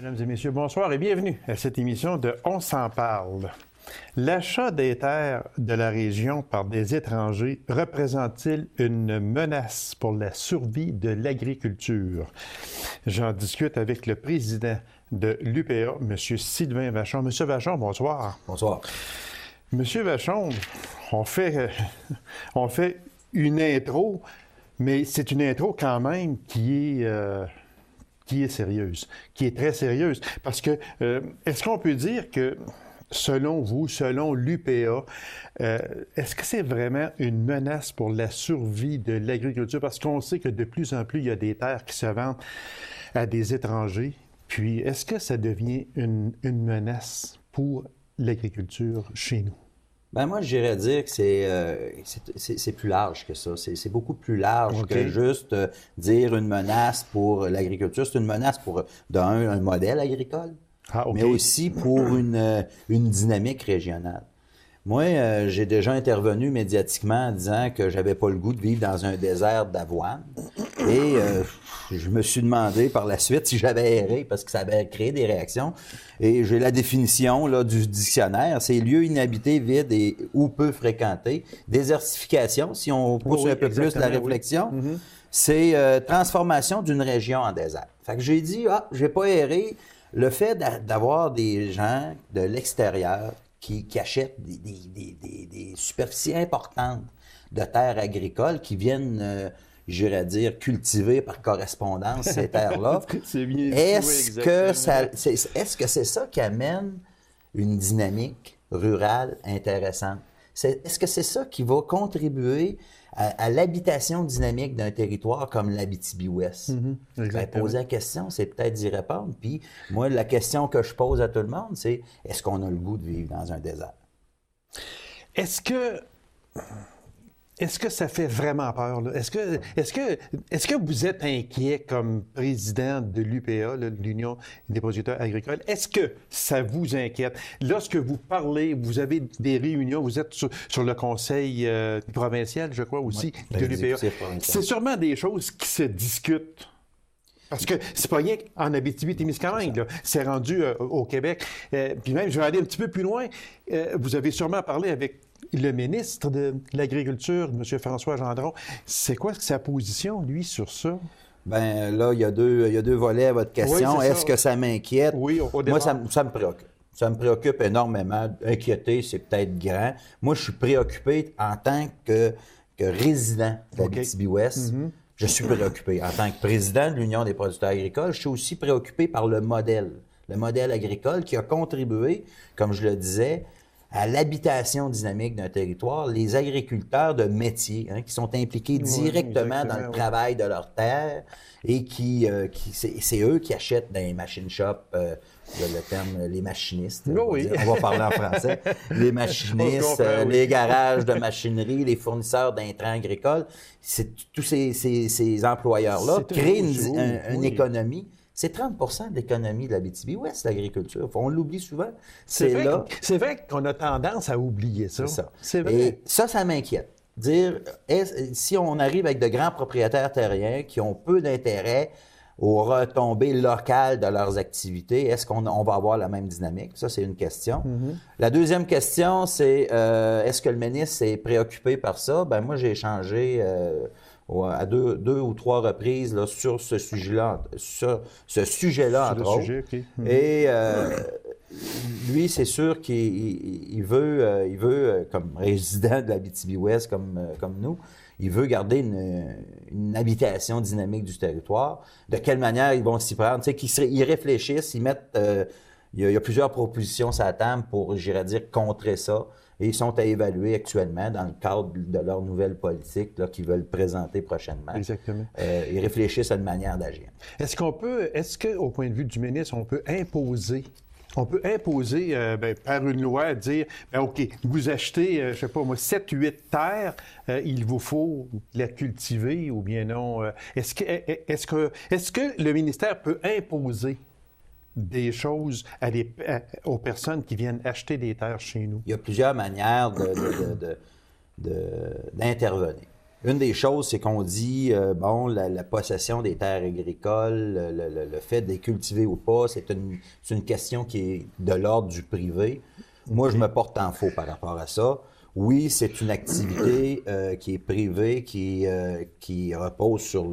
Mesdames et messieurs, bonsoir et bienvenue à cette émission de On s'en parle. L'achat des terres de la région par des étrangers représente-t-il une menace pour la survie de l'agriculture? J'en discute avec le président de l'UPA, M. Sylvain Vachon. M. Vachon, bonsoir. Bonsoir. M. Vachon, on fait une intro, mais c'est une intro quand même qui est sérieuse, qui est très sérieuse. Parce que, est-ce qu'on peut dire que, selon vous, selon l'UPA, est-ce que c'est vraiment une menace pour la survie de l'agriculture? Parce qu'on sait que de plus en plus, il y a des terres qui se vendent à des étrangers. Puis, est-ce que ça devient une menace pour l'agriculture chez nous? Ben moi, j'irais dire que c'est plus large que ça. C'est beaucoup plus large que juste dire une menace pour l'agriculture. C'est une menace pour, un modèle agricole, mais aussi pour une dynamique régionale. Moi, j'ai déjà intervenu médiatiquement en disant que j'avais pas le goût de vivre dans un désert d'avoine. Et je me suis demandé par la suite si j'avais erré parce que ça avait créé des réactions. Et j'ai la définition là, du dictionnaire. C'est lieu inhabité, vide et ou peu fréquenté. Désertification, si on pousse un peu plus la réflexion, c'est transformation d'une région en désert. Fait que j'ai dit, j'ai pas erré. Le fait d'avoir des gens de l'extérieur qui achètent des superficies importantes de terres agricoles qui viennent, j'irais dire, cultiver par correspondance ces terres-là. Est-ce que c'est ça qui amène une dynamique rurale intéressante? Est-ce que c'est ça qui va contribuer à l'habitation dynamique d'un territoire comme l'Abitibi-Ouest? Poser la question, c'est peut-être d'y répondre. Puis moi, la question que je pose à tout le monde, c'est est-ce qu'on a le goût de vivre dans un désert? Est-ce que ça fait vraiment peur, là? Est-ce que vous êtes inquiet comme président de l'UPA, l'Union des producteurs agricoles? Est-ce que ça vous inquiète? Lorsque vous parlez, vous avez des réunions, vous êtes sur le conseil provincial, je crois aussi, de l'UPA. C'est sûrement des choses qui se discutent. Parce que c'est pas rien en Abitibi-Témiscamingue, là. C'est rendu au Québec. Puis même, je vais aller un petit peu plus loin. Vous avez sûrement parlé avec le ministre de l'Agriculture, M. François Gendron. C'est quoi sa position, lui, sur ça? Bien, là, il y a deux volets à votre question. Oui, est-ce que ça m'inquiète? Oui, au moi, ça me préoccupe. Ça me préoccupe énormément. Inquiéter, c'est peut-être grand. Moi, je suis préoccupé en tant que résident de l'Abitibi-Ouest. Je suis préoccupé. En tant que président de l'Union des producteurs agricoles, je suis aussi préoccupé par le modèle agricole qui a contribué, comme je le disais, à l'habitation dynamique d'un territoire, les agriculteurs de métier qui sont impliqués directement dans le travail de leur terre et c'est eux qui achètent dans les machine shops, le terme les machinistes, on va parler en français, les machinistes, les garages de machinerie, les fournisseurs d'intrants agricoles, tous ces employeurs-là créent une économie. C'est 30 de l'économie de l'Abitibi-Ouest, l'agriculture. On l'oublie souvent. C'est vrai qu'on a tendance à oublier ça. C'est ça. C'est vrai. Et ça m'inquiète. Si on arrive avec de grands propriétaires terriens qui ont peu d'intérêt aux retombées locales de leurs activités, est-ce qu'on va avoir la même dynamique? Ça, c'est une question. La deuxième question, c'est est-ce que le ministre est préoccupé par ça? Ben moi, j'ai échangé à deux ou trois reprises là, sur ce sujet-là, entre autres. Et lui, c'est sûr qu'il veut, comme résident de l'Abitibi-Ouest, comme nous, il veut garder une habitation dynamique du territoire. De quelle manière ils vont s'y prendre? Tu sais, ils réfléchissent, ils mettent... il y a plusieurs propositions sur la table pour, j'irais dire, contrer ça. Et ils sont à évaluer actuellement dans le cadre de leur nouvelle politique là, qu'ils veulent présenter prochainement. Exactement. Ils réfléchissent à une manière d'agir. Est-ce qu'au point de vue du ministre, on peut imposer par une loi, dire, OK, vous achetez, je sais pas moi, 7-8 terres, il vous faut la cultiver ou bien non. Est-ce que le ministère peut imposer des choses aux personnes qui viennent acheter des terres chez nous? Il y a plusieurs manières d'intervenir. Une des choses, c'est qu'on dit, la possession des terres agricoles, le fait de les cultiver ou pas, c'est une question qui est de l'ordre du privé. Moi, je me porte en faux par rapport à ça. Oui, c'est une activité qui est privée, qui repose sur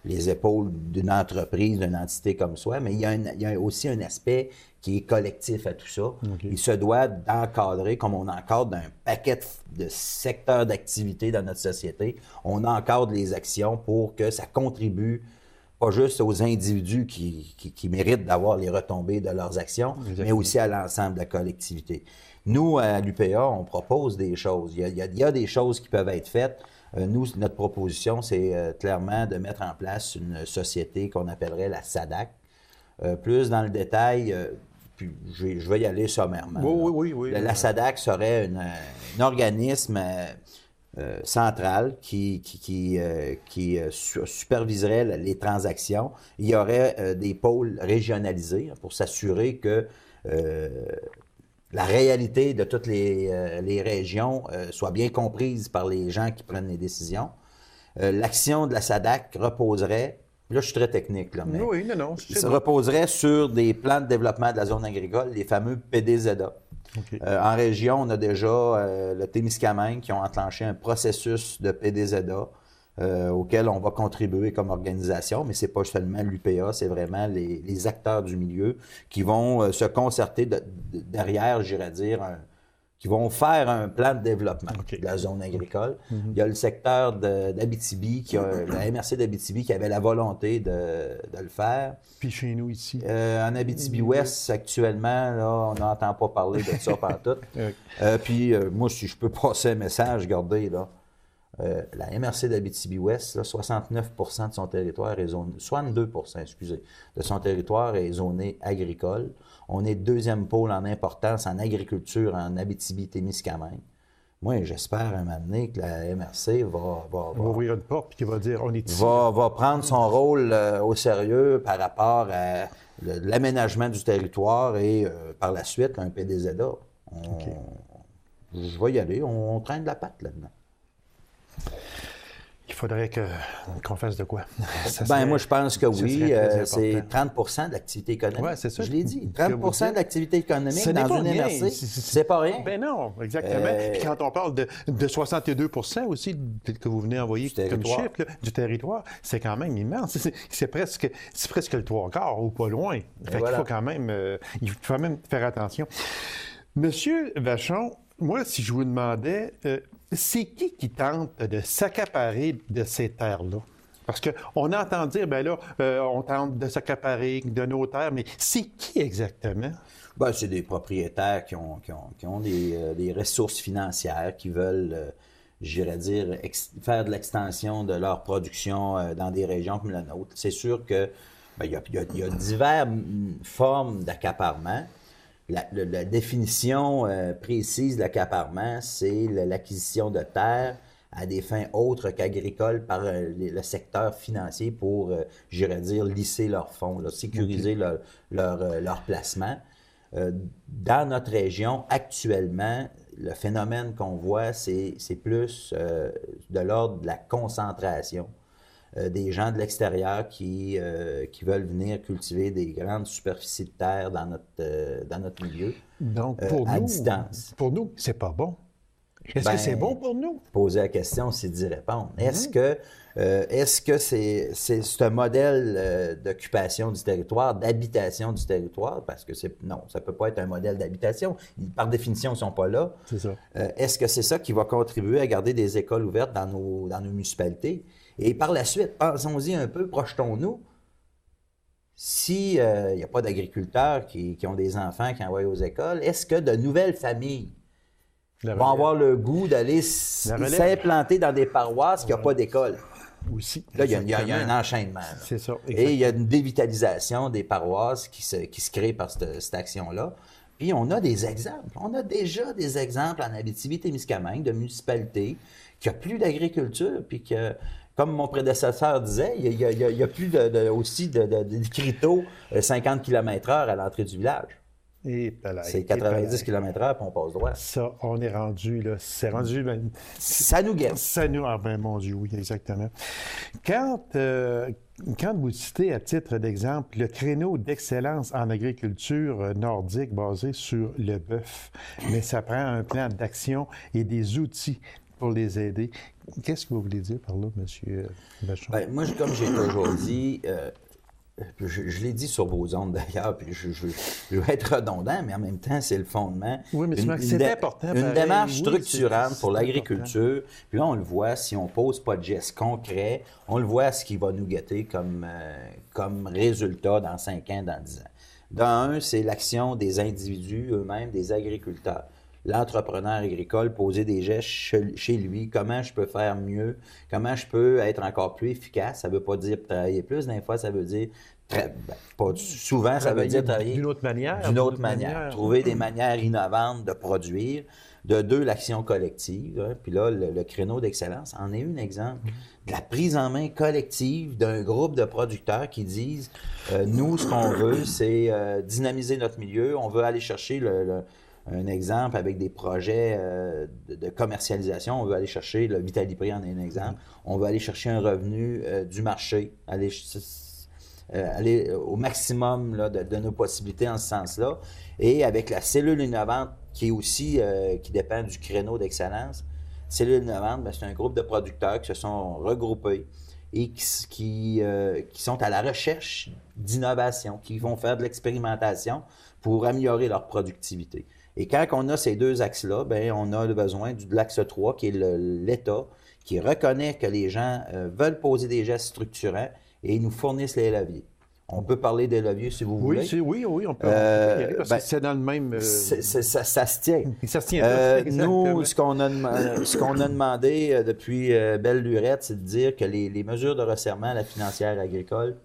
les épaules d'une entreprise, d'une entité comme soi, mais il y a aussi un aspect qui est collectif à tout ça. Okay. Il se doit d'encadrer, comme on encadre un paquet de secteurs d'activité dans notre société, on encadre les actions pour que ça contribue pas juste aux individus qui méritent d'avoir les retombées de leurs actions, mais aussi à l'ensemble de la collectivité. Nous, à l'UPA, on propose des choses. Il y a des choses qui peuvent être faites. Nous, notre proposition, c'est clairement de mettre en place une société qu'on appellerait la SADAC. Plus dans le détail, puis je vais y aller sommairement. Oui. La SADAC serait un organisme central qui superviserait les transactions. Il y aurait des pôles régionalisés pour s'assurer que la réalité de toutes les régions soit bien comprise par les gens qui prennent les décisions. L'action de la SADAC reposerait, là je suis très technique, là, mais ça reposerait sur des plans de développement de la zone agricole, les fameux PDZA. Okay. En région, on a déjà le Témiscamingue qui ont enclenché un processus de PDZA auquel on va contribuer comme organisation, mais c'est pas seulement l'UPA, c'est vraiment les acteurs du milieu qui vont se concerter derrière, j'irais dire, qui vont faire un plan de développement de la zone agricole. Il y a le secteur d'Abitibi, la MRC d'Abitibi qui avait la volonté de le faire. Puis chez nous ici. En Abitibi-Ouest, actuellement, là, on n'entend pas parler de ça pantoute. Puis moi, si je peux passer un message, regardez, là. La MRC d'Abitibi-Ouest, 69% de son territoire est zoné, 62%, excusez, de son territoire est zoné agricole. On est deuxième pôle en importance en agriculture en Abitibi-Témiscamingue. Moi, j'espère un moment donné que la MRC va ouvrir une porte et qu'il va dire on est ici. Va prendre son rôle au sérieux par rapport à l'aménagement du territoire et par la suite un PDZA. Je vais y aller, on traîne de la patte là-dedans. Il faudrait qu'on fasse de quoi? Moi, je pense que oui. C'est 30% de l'activité économique. Oui, c'est ça. Je l'ai dit. 30% de l'activité économique dans une MRC, c'est pas rien. Ben non, exactement. Puis quand on parle de 62% aussi, que vous venez envoyer comme chiffre, là, du territoire, c'est quand même immense. C'est presque le 3/4 ou pas loin. Fait qu'il faut quand même, faire attention. Monsieur Vachon, moi, si je vous demandais... c'est qui tente de s'accaparer de ces terres-là? Parce qu'on entend dire, on tente de s'accaparer de nos terres, mais c'est qui exactement? C'est des propriétaires qui ont des ressources financières, qui veulent, j'irais dire, faire de l'extension de leur production dans des régions comme la nôtre. C'est sûr que il y a diverses formes d'accaparement. La définition précise de l'accaparement, c'est l'acquisition de terres à des fins autres qu'agricoles par le secteur financier pour, j'irais dire, lisser leurs fonds, sécuriser leur placement. Dans notre région, actuellement, le phénomène qu'on voit, c'est plus de l'ordre de la concentration. Des gens de l'extérieur qui veulent venir cultiver des grandes superficies de terre dans notre milieu. Donc, à distance. Pour nous, c'est pas bon. Est-ce que c'est bon pour nous? Poser la question, c'est d'y répondre. Est-ce que c'est ce modèle d'occupation du territoire, d'habitation du territoire? Parce que non, ça ne peut pas être un modèle d'habitation. Par définition, ils ne sont pas là. C'est ça. Est-ce que c'est ça qui va contribuer à garder des écoles ouvertes dans nos municipalités? Et par la suite, pensons-y un peu, projetons-nous. S'il n'y a pas d'agriculteurs qui ont des enfants qui envoient aux écoles, est-ce que de nouvelles familles vont avoir le goût d'aller s'implanter dans des paroisses qui n'ont pas d'école? Aussi. Là, il y a un enchaînement. C'est ça. Exactement. Et il y a une dévitalisation des paroisses qui se crée par cette action-là. Puis on a des exemples. On a déjà des exemples en Abitibi-Témiscamingue de municipalités qui n'ont plus d'agriculture, puis que, comme mon prédécesseur disait, il y a plus aussi de criteaux 50 km/h à l'entrée du village. C'est 90 km/h, puis on passe droit. Ça, on est rendu, là. C'est rendu... Ça nous guette. Ah ben, mon Dieu, oui, exactement. Quand vous citez, à titre d'exemple, le créneau d'excellence en agriculture nordique basé sur le bœuf, mais ça prend un plan d'action et des outils pour les aider. Qu'est-ce que vous voulez dire par là, M. Vachon? Bien, moi, comme j'ai toujours dit... Je l'ai dit sur vos ondes d'ailleurs, puis je vais être redondant, mais en même temps, c'est le fondement. Oui, mais c'est important. Une démarche structurante pour l'agriculture. Puis là, on le voit, si on ne pose pas de gestes concrets, on le voit ce qui va nous guetter comme résultat dans 5 ans, dans 10 ans. Dans un, c'est l'action des individus eux-mêmes, des agriculteurs. L'entrepreneur agricole, poser des gestes chez lui, comment je peux faire mieux, comment je peux être encore plus efficace. Ça ne veut pas dire travailler plus, des fois, ça veut dire, pas souvent, ça veut dire travailler d'une autre manière. Trouver des manières innovantes de produire. De deux, l'action collective. Hein. Puis là, le créneau d'excellence en est un exemple. De la prise en main collective d'un groupe de producteurs qui disent, nous, ce qu'on veut, c'est dynamiser notre milieu, on veut aller chercher un exemple avec des projets de commercialisation. On veut aller chercher, le Vitaliprix en est un exemple, on veut aller chercher un revenu du marché, aller au maximum là, de nos possibilités en ce sens-là. Et avec la cellule innovante qui est aussi, qui dépend du créneau d'excellence, cellule innovante, bien, c'est un groupe de producteurs qui se sont regroupés et qui sont à la recherche d'innovation, qui vont faire de l'expérimentation pour améliorer leur productivité. Et quand on a ces deux axes-là, bien, on a besoin de l'axe 3, qui est l'État, qui reconnaît que les gens veulent poser des gestes structurants et ils nous fournissent les leviers. On peut parler des leviers si vous voulez. Oui, on peut y aller parce que c'est dans le même... Ça se tient. Ça se tient. Nous, ce qu'on a demandé depuis belle lurette, c'est de dire que les mesures de resserrement à la financière agricole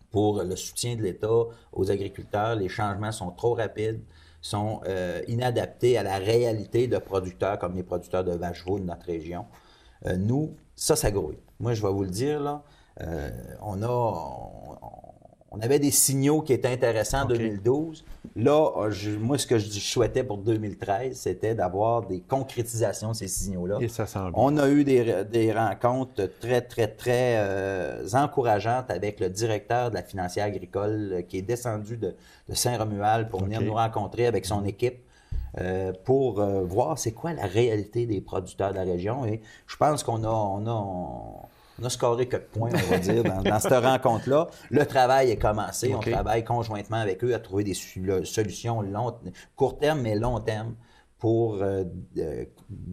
pour le soutien de l'État aux agriculteurs, les changements sont trop rapides, sont inadaptés à la réalité de producteurs comme les producteurs de vaches-veaux de notre région. Nous, ça grouille. Moi, je vais vous le dire, là, on avait des signaux qui étaient intéressants en 2012. Là, moi, ce que je souhaitais pour 2013, c'était d'avoir des concrétisations de ces signaux-là. Et ça semble. On a eu des rencontres très, très, très encourageantes avec le directeur de la financière agricole qui est descendu de Saint-Romuald pour venir nous rencontrer avec son équipe. Pour voir c'est quoi la réalité des producteurs de la région. Et je pense qu'on a scoré quelques points, on va dire, dans cette rencontre-là. Le travail est commencé. On travaille conjointement avec eux à trouver des solutions court terme, mais long terme pour,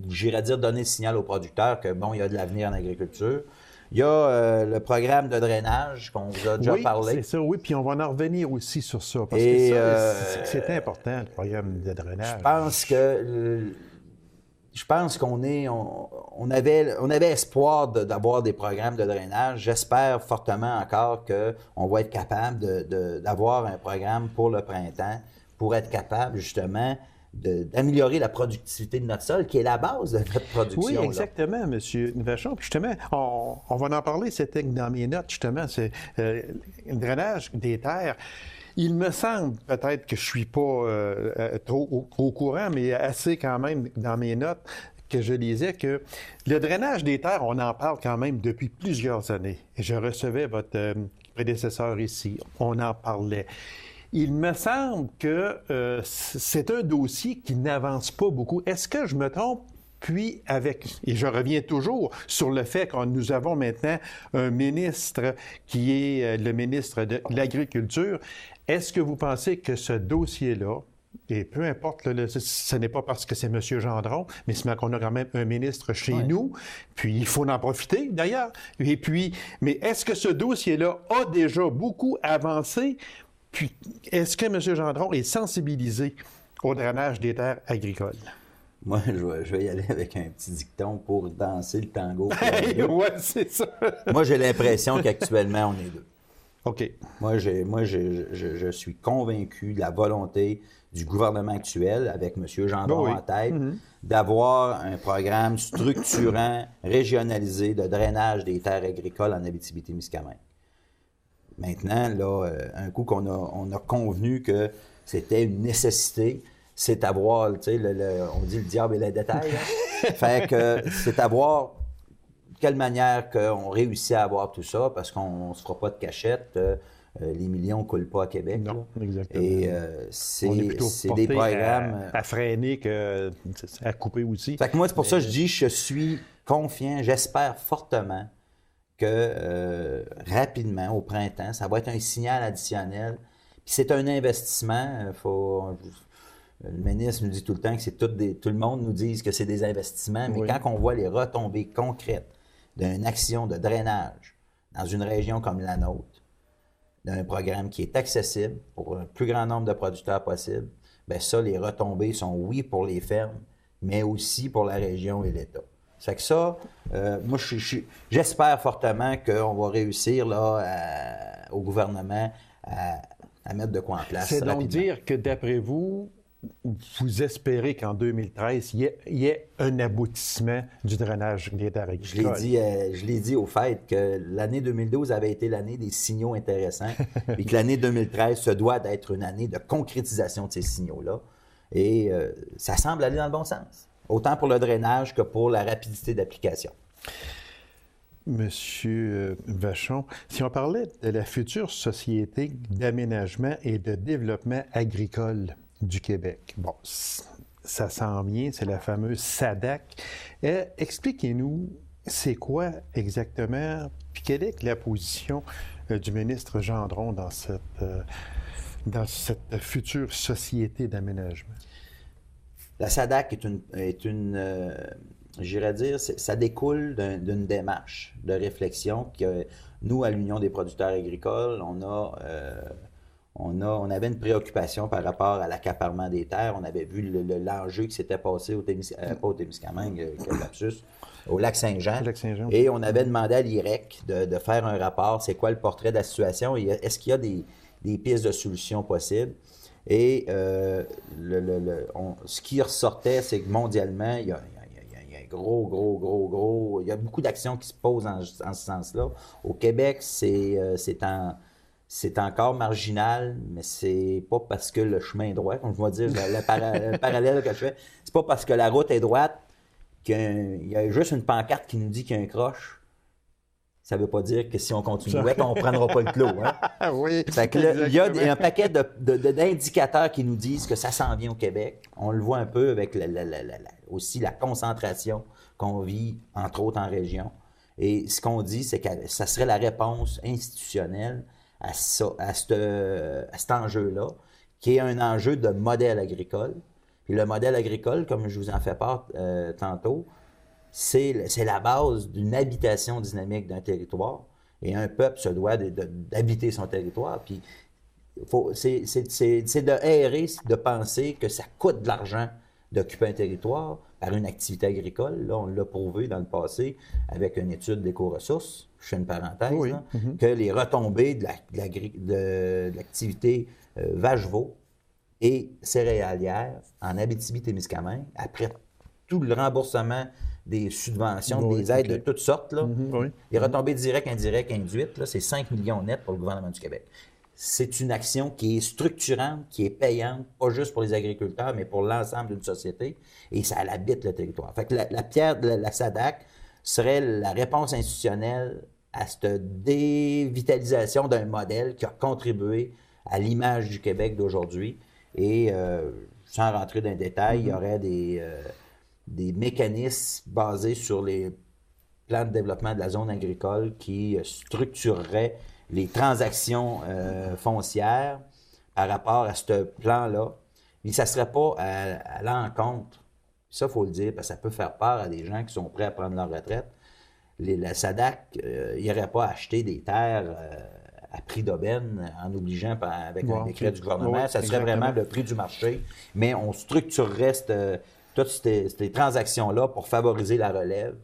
j'irais dire, donner le signal aux producteurs que, bon, il y a de l'avenir en agriculture. Il y a le programme de drainage qu'on vous a déjà parlé. Oui, c'est ça, oui. Puis on va en revenir aussi sur ça. Parce que c'est important, le programme de drainage. Je pense qu'on avait espoir d'avoir des programmes de drainage. J'espère fortement encore qu'on va être capable d'avoir un programme pour le printemps pour être capable, justement, d'améliorer la productivité de notre sol, qui est la base de notre production. Oui, exactement, M. Vachon. Puis justement, on va en parler, c'était dans mes notes, justement, c'est le drainage des terres. Il me semble, peut-être que je suis pas trop au courant, mais assez quand même dans mes notes, que je lisais que le drainage des terres, on en parle quand même depuis plusieurs années. Je recevais votre prédécesseur ici, on en parlait. Il me semble que c'est un dossier qui n'avance pas beaucoup. Est-ce que je me trompe? Puis et je reviens toujours sur le fait que nous avons maintenant un ministre qui est le ministre de l'Agriculture. Est-ce que vous pensez que ce dossier-là, et peu importe, ce n'est pas parce que c'est M. Gendron, mais c'est qu'on a quand même un ministre chez nous, puis il faut en profiter d'ailleurs. Et puis, mais est-ce que ce dossier-là a déjà beaucoup avancé? Puis, est-ce que M. Gendron est sensibilisé au drainage des terres agricoles? Moi, je vais y aller avec un petit dicton pour danser le tango. Oui, c'est ça. Moi, j'ai l'impression qu'actuellement, on est deux. OK. Moi, je suis convaincu de la volonté du gouvernement actuel, avec M. Gendron en tête, d'avoir un programme structurant, régionalisé de drainage des terres agricoles en Abitibi-Témiscamingue. Maintenant, là, un coup qu'on a convenu que c'était une nécessité. C'est à voir, tu sais, on dit le diable et les détails. Hein? Fait que c'est à voir de quelle manière qu'on réussit à avoir tout ça, parce qu'on ne se fera pas de cachette. Les millions ne coulent pas à Québec. Non, exactement. Et c'est des programmes... À freiner qu'à couper aussi. Fait que moi, c'est pour ça que je dis, je suis confiant, j'espère fortement que rapidement, au printemps, ça va être un signal additionnel. Puis c'est un investissement. Le ministre nous dit tout le temps que c'est tout le monde nous dit que c'est des investissements, mais quand on voit les retombées concrètes d'une action de drainage dans une région comme la nôtre, d'un programme qui est accessible pour un plus grand nombre de producteurs possible, bien ça, les retombées sont oui pour les fermes, mais aussi pour la région et l'État. Ça fait que ça, moi, j'espère fortement qu'on va réussir là, au gouvernement à mettre de quoi en place. C'est donc rapidement. dire que, d'après vous, vous espérez qu'en 2013, il y ait un aboutissement du drainage des terres agricoles. Je l'ai dit au fait que l'année 2012 avait été l'année des signaux intéressants et que l'année 2013 se doit d'être une année de concrétisation de ces signaux-là. Et ça semble aller dans le bon sens, autant pour le drainage que pour la rapidité d'application. Monsieur Vachon, si on parlait de la future Société d'aménagement et de développement agricole du Québec, bon, ça s'en vient, c'est la fameuse SADAC. Expliquez-nous, c'est quoi exactement, puis quelle est la position du ministre Gendron dans cette future Société d'aménagement? La SADAC est une j'irais dire, ça découle d'une démarche de réflexion que nous, à l'Union des producteurs agricoles, on avait une préoccupation par rapport à l'accaparement des terres. On avait vu l'enjeu qui s'était passé pas au Témiscamingue, quel lapsus, au Lac-Saint-Jean. Et on avait demandé à l'IREC de faire un rapport. C'est quoi le portrait de la situation? Est-ce qu'il y a des pistes de solutions possibles? Et ce qui ressortait, c'est que mondialement, il y a il y a beaucoup d'actions qui se posent en ce sens-là. Au Québec, c'est encore marginal, mais c'est pas parce que le chemin est droit, comme je vais dire, le parallèle que je fais, c'est pas parce que la route est droite qu'il y a juste une pancarte qui nous dit qu'il y a un croche. Ça veut pas dire que si on continue, on ne prendra pas le clou. Hein? Oui. Fait que là, il y a un paquet d'indicateurs qui nous disent que ça s'en vient au Québec. On le voit un peu avec aussi la concentration qu'on vit, entre autres, en région. Et ce qu'on dit, c'est que ça serait la réponse institutionnelle à cet enjeu-là, qui est un enjeu de modèle agricole. Puis le modèle agricole, comme je vous en fais part tantôt, c'est la base d'une habitation dynamique d'un territoire. Et un peuple se doit d'habiter son territoire. Puis c'est de errer, de penser que ça coûte de l'argent d'occuper un territoire par une activité agricole. Là, on l'a prouvé dans le passé avec une étude d'éco-ressources, je fais une parenthèse, là, que les retombées de l'activité vache-veau et céréalière en Abitibi-Témiscamingue, après tout le remboursement des subventions, des aides de toutes sortes, là, les retombées directes, indirectes, induites, là, c'est 5 millions nets pour le gouvernement du Québec. C'est une action qui est structurante, qui est payante, pas juste pour les agriculteurs, mais pour l'ensemble d'une société, et ça habite le territoire. Fait que la pierre de la SADAC serait la réponse institutionnelle à cette dévitalisation d'un modèle qui a contribué à l'image du Québec d'aujourd'hui. Et sans rentrer dans les détails, il y aurait des mécanismes basés sur les plans de développement de la zone agricole qui structureraient les transactions foncières par rapport à ce plan-là. Mais ça ne serait pas à l'encontre, ça, il faut le dire, parce que ça peut faire peur à des gens qui sont prêts à prendre leur retraite. La SADAC n'irait pas acheter des terres à prix d'aubaine en obligeant avec un décret du gouvernement. Ça serait vraiment le prix du marché, mais on structurerait toutes ces transactions-là pour favoriser la relève,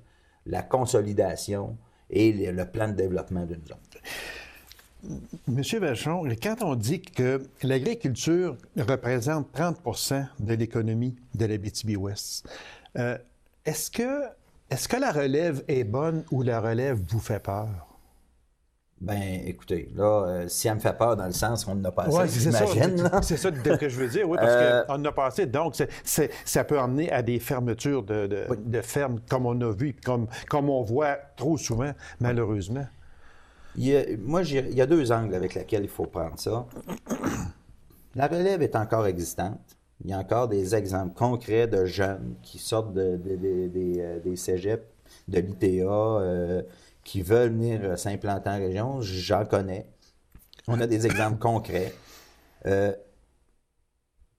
la consolidation et le plan de développement d'une zone. Monsieur Vachon, quand on dit que l'agriculture représente 30 de l'économie de l'Abitibi-Ouest, est-ce que la relève est bonne ou la relève vous fait peur? Ben, écoutez, là, si elle me fait peur dans le sens qu'on en a passé, Ouais, c'est j'imagine. c'est ça que je veux dire, oui, parce qu'on en a passé. Donc, ça peut amener à des fermetures de fermes, comme on a vu, comme on voit trop souvent, malheureusement. Il y a deux angles avec lesquels il faut prendre ça. La relève est encore existante. Il y a encore des exemples concrets de jeunes qui sortent des cégeps, de l'ITA, qui veulent venir s'implanter en région. J'en connais. On a des exemples concrets.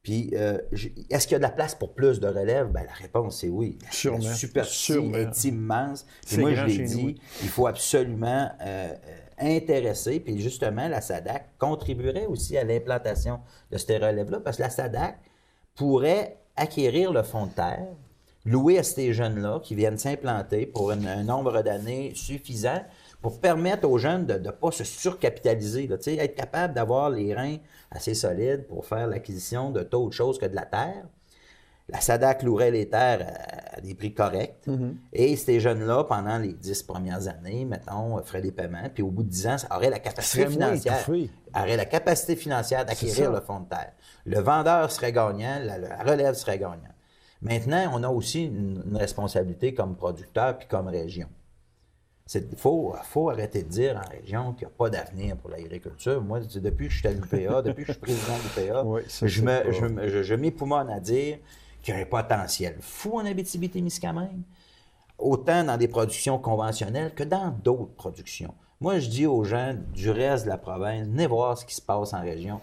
Puis, est-ce qu'il y a de la place pour plus de relève? Ben, la réponse, c'est oui. Sûrement. La superficie est immense. Et moi, je l'ai dit, il faut absolument intéresser. Puis, justement, la SADAC contribuerait aussi à l'implantation de ces relèves-là, parce que la SADAC pourrait acquérir le fonds de terre, louer à ces jeunes-là qui viennent s'implanter pour un nombre d'années suffisant pour permettre aux jeunes de ne pas se surcapitaliser, là, être capable d'avoir les reins assez solides pour faire l'acquisition de d'autres choses que de la terre. La SADAC louerait les terres à des prix corrects. Et ces jeunes-là, pendant les 10 premières années, mettons, feraient des paiements. Puis au bout de 10 ans, ça aurait la capacité financière d'acquérir le fonds de terre. Le vendeur serait gagnant, la relève serait gagnante. Maintenant, on a aussi une responsabilité comme producteur puis comme région. Il faut arrêter de dire en région qu'il n'y a pas d'avenir pour l'agriculture. Moi, depuis que je suis à l'UPA, depuis que je suis président de l'UPA, oui, je m'époumonne à dire qu'il y a un potentiel fou en Abitibi-Témiscamingue, autant dans des productions conventionnelles que dans d'autres productions. Moi, je dis aux gens du reste de la province, venez voir ce qui se passe en région.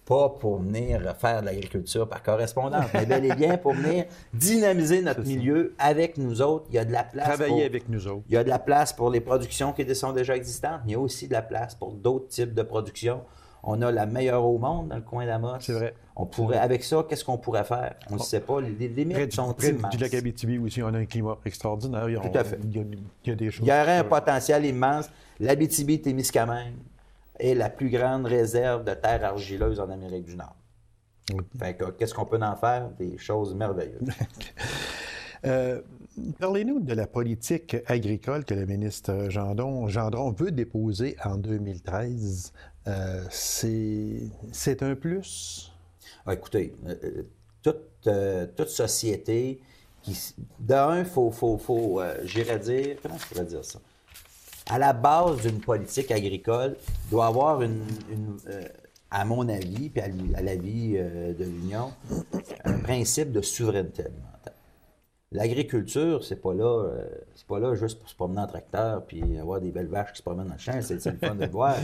Pas pour venir faire de l'agriculture par correspondance, mais bel et bien pour venir dynamiser notre milieu avec nous autres. Il y a de la place travailler avec nous autres. Il y a de la place pour les productions qui sont déjà existantes, mais il y a aussi de la place pour d'autres types de productions. On a la meilleure au monde dans le coin d'Amos. C'est vrai. On pourrait, avec ça, qu'est-ce qu'on pourrait faire? On ne sait pas. Les limites sont immenses. Du lac Abitibi aussi, on a un climat extraordinaire. Tout à fait. Il y a des choses. Il y aurait un potentiel immense. L'Abitibi-Témiscamingue est la plus grande réserve de terres argileuses en Amérique du Nord. Fait que, qu'est-ce qu'on peut en faire? Des choses merveilleuses. Parlez-nous de la politique agricole que le ministre Gendron veut déposer en 2013. C'est un plus? Écoutez, toute société qui... D'un, il faut j'irais dire... Comment je pourrais dire ça? À la base d'une politique agricole, il doit avoir à mon avis, puis à l'avis de l'Union, un principe de souveraineté alimentaire. L'agriculture, c'est pas là juste pour se promener en tracteur puis avoir des belles vaches qui se promènent dans le champ, c'est le fun de le voir,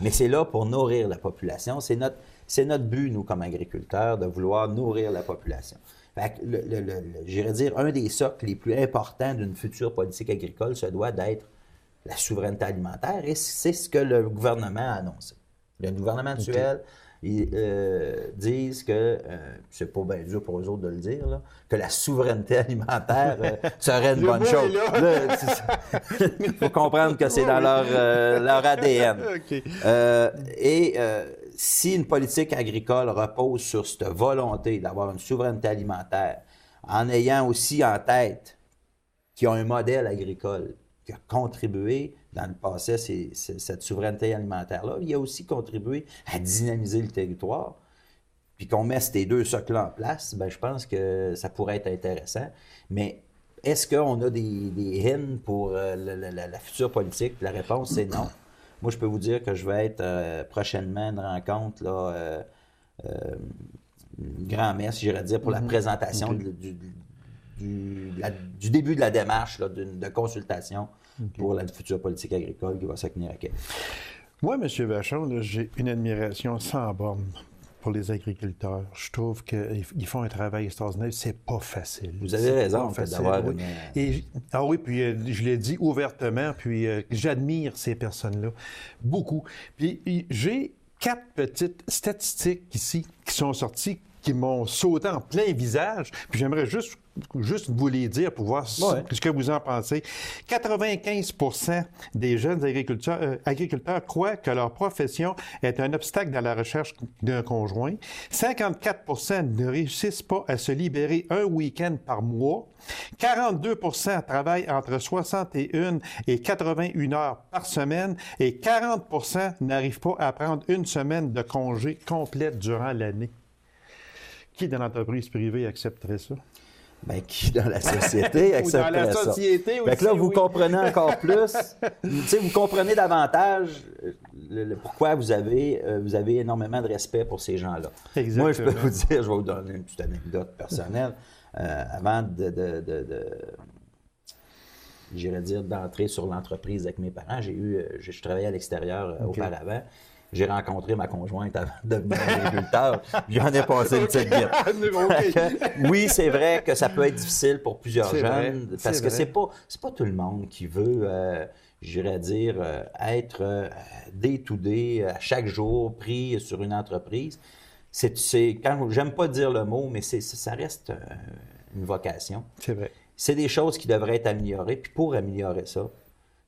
mais c'est là pour nourrir la population. C'est notre but, nous, comme agriculteurs, de vouloir nourrir la population. Fait que j'irais dire, un des socles les plus importants d'une future politique agricole, ça doit être la souveraineté alimentaire, et c'est ce que le gouvernement a annoncé. Le gouvernement actuel, ils disent que, c'est pas bien dur pour eux autres de le dire, là, que la souveraineté alimentaire serait une bonne chose. Il faut comprendre que c'est dans leur ADN. Si une politique agricole repose sur cette volonté d'avoir une souveraineté alimentaire, en ayant aussi en tête qu'il y a un modèle agricole qui a contribué dans le passé cette souveraineté alimentaire-là, il a aussi contribué à dynamiser le territoire. Puis qu'on met ces deux socles-là en place, ben je pense que ça pourrait être intéressant. Mais est-ce qu'on a des hints pour la future politique? La réponse, c'est non. Moi, je peux vous dire que je vais être prochainement une rencontre, là, une grand-messe, j'irais dire, pour la présentation du début de la démarche là, de consultation pour la future politique agricole qui va se tenir à Québec. Moi, M. Vachon, là, j'ai une admiration sans borne pour les agriculteurs. Je trouve qu'ils font un travail extraordinaire. C'est pas facile. Vous avez raison d'avoir une... oui, puis je l'ai dit ouvertement, puis j'admire ces personnes-là beaucoup. Puis j'ai 4 petites statistiques ici qui sont sorties qui m'ont sauté en plein visage. Puis j'aimerais juste juste vous les dire pour voir ce que vous en pensez. 95% des jeunes agriculteurs croient que leur profession est un obstacle dans la recherche d'un conjoint. 54% ne réussissent pas à se libérer un week-end par mois. 42% travaillent entre 61 et 81 heures par semaine et 40% n'arrivent pas à prendre une semaine de congé complète durant l'année. Qui dans l'entreprise privée accepterait ça? Bien, qui dans la société accepterait ça? Ou dans la société aussi, fait que là, vous comprenez encore plus. Vous comprenez davantage pourquoi vous avez énormément de respect pour ces gens-là. Exactement. Moi, je peux vous dire, je vais vous donner une petite anecdote personnelle. Avant j'irais dire, d'entrer sur l'entreprise avec mes parents, je travaillais à l'extérieur auparavant. J'ai rencontré ma conjointe avant de devenir agriculteur. J'en ai passé une petite guette. Oui, c'est vrai que ça peut être difficile pour plusieurs jeunes parce que c'est pas tout le monde qui veut, j'irais dire, être day-to-day, à chaque jour, pris sur une entreprise. J'aime pas dire le mot, mais ça reste une vocation. C'est vrai. C'est des choses qui devraient être améliorées. Puis pour améliorer ça,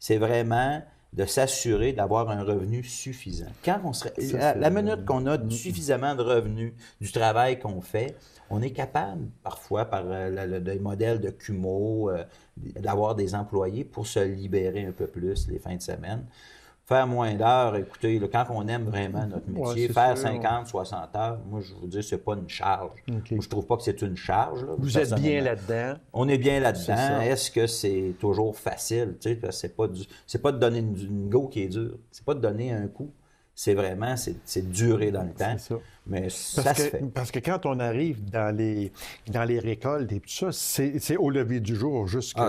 c'est vraiment de s'assurer d'avoir un revenu suffisant. La minute qu'on a suffisamment de revenus du travail qu'on fait, on est capable, parfois, par le modèle de CUMO, d'avoir des employés pour se libérer un peu plus les fins de semaine. Faire moins d'heures, écoutez, quand on aime vraiment notre métier, faire 50, 60 heures, moi, je vous dis, c'est pas une charge. Okay. Moi, je trouve pas que c'est une charge. Là, vous êtes bien là-dedans. On est bien là-dedans. Est-ce que c'est toujours facile? Tu sais, c'est pas de donner une go qui est dure. C'est pas de donner un coup. C'est vraiment, c'est durer dans le temps. C'est ça. Mais ça se fait. Parce que quand on arrive dans les récoltes et tout ça, c'est au lever du jour jusqu'à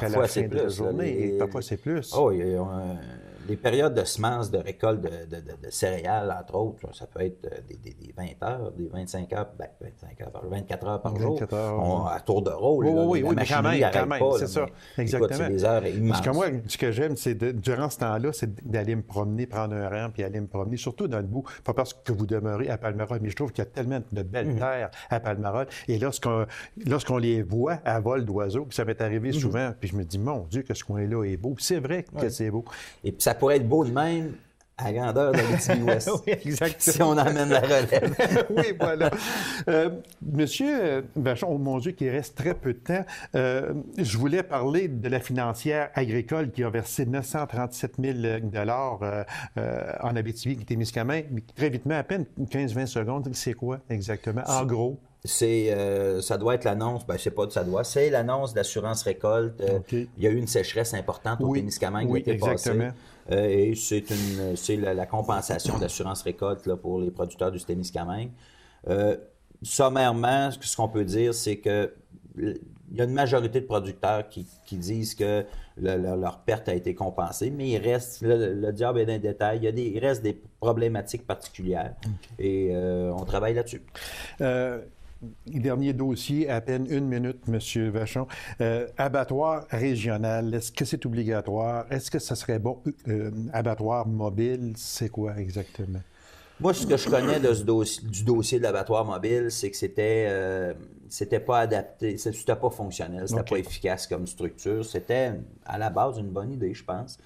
la fin de la journée. Et parfois, c'est plus. Oh, les périodes de semences, de récolte de céréales, entre autres, ça peut être des 20 heures, des 25 heures, 24 heures par jour. 24 heures. À tour de rôle. Oui, mais quand même, c'est ça. Exactement. Écoute, c'est des heures immenses. Parce que moi, ce que j'aime, c'est durant ce temps-là, c'est d'aller me promener, prendre un rang, puis aller me promener, surtout dans le bout. Pas parce que vous demeurez à Palmerol, mais je trouve qu'il y a tellement de belles terres à Palmerol. Et lorsqu'on les voit à vol d'oiseaux, ça m'est arrivé souvent, puis je me dis, mon Dieu, que ce coin-là est beau. C'est vrai que c'est beau. Et puis ça pourrait être beau de même à grandeur de l'Abitibi-Ouest. Oui, exactement. Si on emmène la relève. Oui, voilà. Monsieur Vachon, oh mon Dieu, qu'il reste très peu de temps. Je voulais parler de la financière agricole qui a versé 937 000 $ en Abitibi-Témiscamingue. Très vitement, à peine 15-20 secondes. C'est quoi exactement? En gros? Ça doit être l'annonce, c'est l'annonce d'assurance récolte. Il y a eu une sécheresse importante au Témiscamingue l'été passé. Et c'est la compensation d'assurance récolte là, pour les producteurs du Témiscamingue. Sommairement, ce qu'on peut dire, c'est que il y a une majorité de producteurs qui disent que leur perte a été compensée, mais il reste, le diable est dans les détails, il reste des problématiques particulières et on travaille là-dessus. Dernier dossier, à peine 1 minute, M. Vachon. Abattoir régional, est-ce que c'est obligatoire? Est-ce que ça serait bon? Abattoir mobile, c'est quoi exactement? Moi, ce que je connais du dossier de l'abattoir mobile, c'est que c'était pas adapté, c'était pas fonctionnel, c'était pas efficace comme structure. C'était, à la base, une bonne idée, je pense.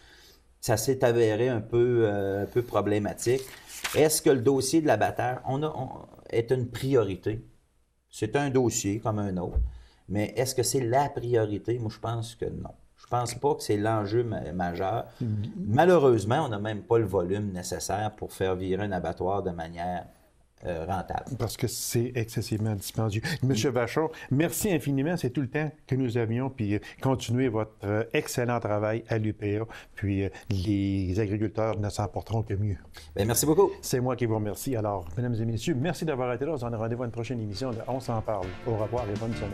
Ça s'est avéré un peu problématique. Est-ce que le dossier de l'abatteur est une priorité? C'est un dossier comme un autre, mais est-ce que c'est la priorité? Moi, je pense que non. Je pense pas que c'est l'enjeu majeur. Malheureusement, on n'a même pas le volume nécessaire pour faire virer un abattoir de manière rentable. Parce que c'est excessivement dispendieux. Monsieur Vachon, merci infiniment. C'est tout le temps que nous avions. Puis continuez votre excellent travail à l'UPA. Puis les agriculteurs ne s'en porteront que mieux. Bien, merci beaucoup. C'est moi qui vous remercie. Alors, mesdames et messieurs, merci d'avoir été là. On se donne rendez-vous à une prochaine émission de On s'en parle. Au revoir et bonne semaine.